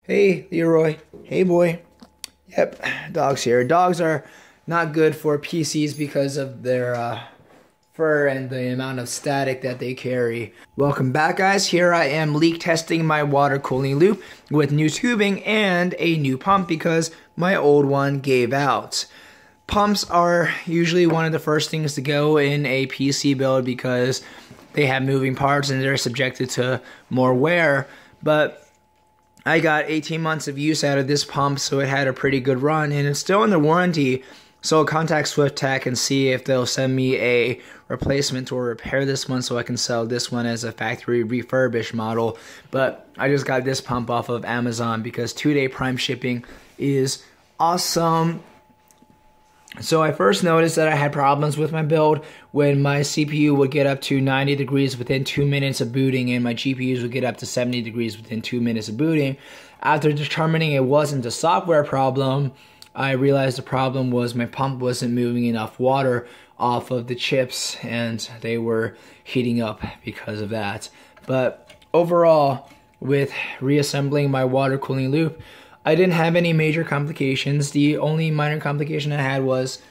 Hey, Leroy. Hey, boy. Yep, dogs here. Dogs are not good for PCs because of their fur and the amount of static that they carry. Welcome back, guys. Here I am leak testing my water cooling loop with new tubing and a new pump because my old one gave out. Pumps are usually one of the first things to go in a PC build because they have moving parts and they're subjected to more wear, but I got 18 months of use out of this pump, so it had a pretty good run, and it's still under warranty, so I'll contact SwiftTech and see if they'll send me a replacement or repair this one so I can sell this one as a factory refurbished model. But I just got this pump off of Amazon because 2-day prime shipping is awesome. So I first noticed that I had problems with my build when my CPU would get up to 90 degrees within 2 minutes of booting and my GPUs would get up to 70 degrees within 2 minutes of booting. After determining it wasn't a software problem, I realized the problem was my pump wasn't moving enough water off of the chips and they were heating up because of that. But overall, with reassembling my water cooling loop, I didn't have any major complications. The only minor complication I had was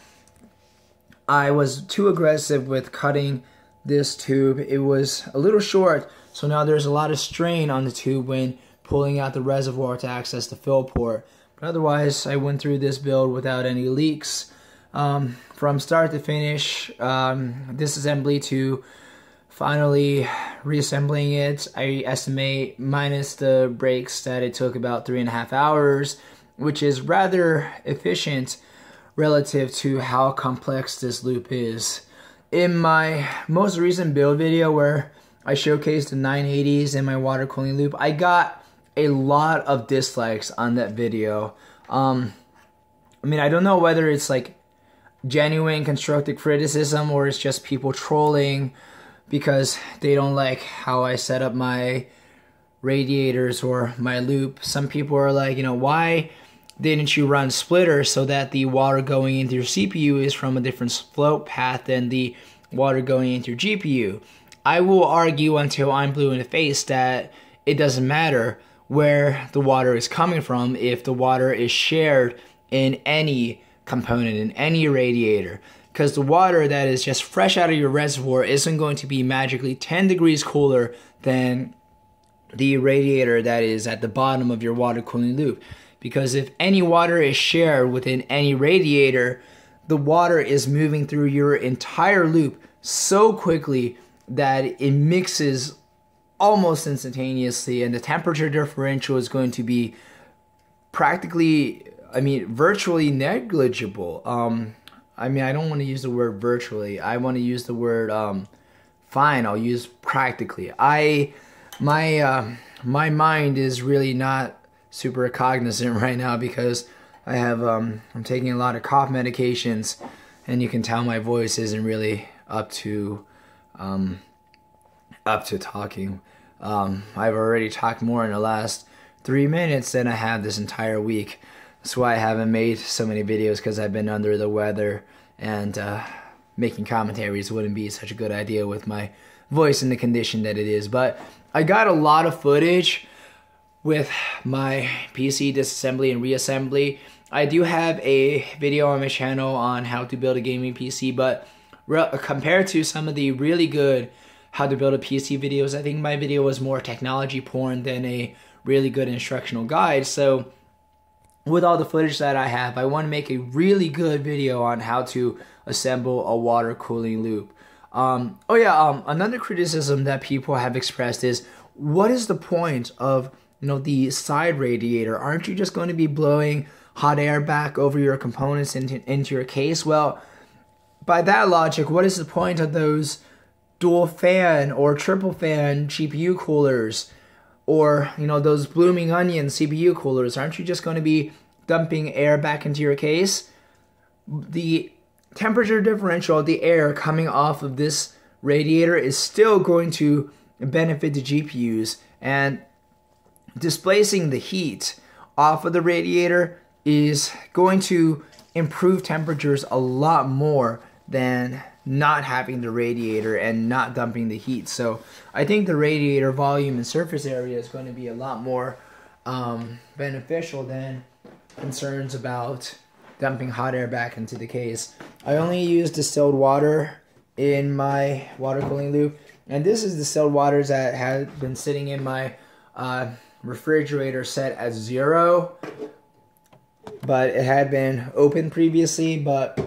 I was too aggressive with cutting this tube. It was a little short, so now there's a lot of strain on the tube when pulling out the reservoir to access the fill port. But otherwise, I went through this build without any leaks. From start to finish, disassembly to finally reassembling it, I estimate minus the breaks that it took about 3.5 hours, which is rather efficient relative to how complex this loop is. In my most recent build video where I showcased the 980s in my water cooling loop, I got a lot of dislikes on that video. I mean, I don't know whether it's like genuine constructive criticism or it's just people trolling because they don't like how I set up my radiators or my loop. Some people are like, why didn't you run splitters so that the water going into your CPU is from a different flow path than the water going into your GPU? I will argue until I'm blue in the face that it doesn't matter where the water is coming from if the water is shared in any component, in any radiator. Because the water that is just fresh out of your reservoir isn't going to be magically 10 degrees cooler than the radiator that is at the bottom of your water cooling loop. Because if any water is shared within any radiator, the water is moving through your entire loop so quickly that it mixes almost instantaneously, and the temperature differential is going to be practically, virtually negligible. I don't want to use the word virtually. I want to use the word fine. I'll use practically. My mind is really not super cognizant right now because I have I'm taking a lot of cough medications, and you can tell my voice isn't really up to talking. I've already talked more in the last 3 minutes than I have this entire week. That's why I haven't made so many videos, because I've been under the weather, and making commentaries wouldn't be such a good idea with my voice in the condition that it is. But I got a lot of footage with my PC disassembly and reassembly. I do have a video on my channel on how to build a gaming PC, but compared to some of the really good how to build a PC videos, I think my video was more technology porn than a really good instructional guide. So with all the footage that I have, I want to make a really good video on how to assemble a water cooling loop. Another criticism that people have expressed is, what is the point of the side radiator? Aren't you just going to be blowing hot air back over your components into your case? Well, by that logic, what is the point of those dual fan or triple fan GPU coolers? Or, those blooming onion CPU coolers? Aren't you just going to be dumping air back into your case? The temperature differential of the air coming off of this radiator is still going to benefit the GPUs, and displacing the heat off of the radiator is going to improve temperatures a lot more than not having the radiator and not dumping the heat. So I think the radiator volume and surface area is going to be a lot more beneficial than concerns about dumping hot air back into the case. I only use distilled water in my water cooling loop, and this is distilled waters that had been sitting in my refrigerator set at 0, but it had been open previously. But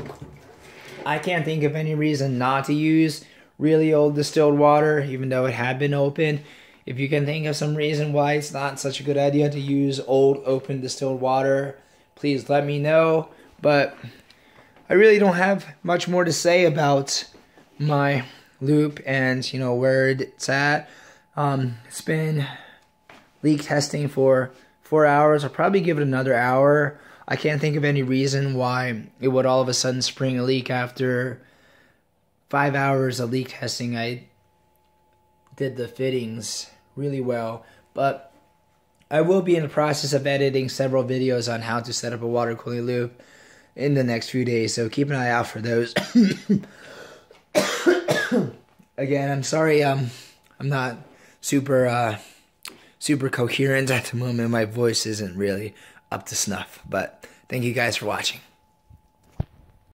I can't think of any reason not to use really old distilled water, even though it had been open. If you can think of some reason why it's not such a good idea to use old open distilled water, please let me know. But I really don't have much more to say about my loop and, you know, where it's at. It's been leak testing for 4 hours. I'll probably give it another hour. I can't think of any reason why it would all of a sudden spring a leak after 5 hours of leak testing. I did the fittings really well, but I will be in the process of editing several videos on how to set up a water cooling loop in the next few days, so keep an eye out for those. Again, I'm sorry I'm not super coherent at the moment. My voice isn't really up to snuff, but thank you guys for watching.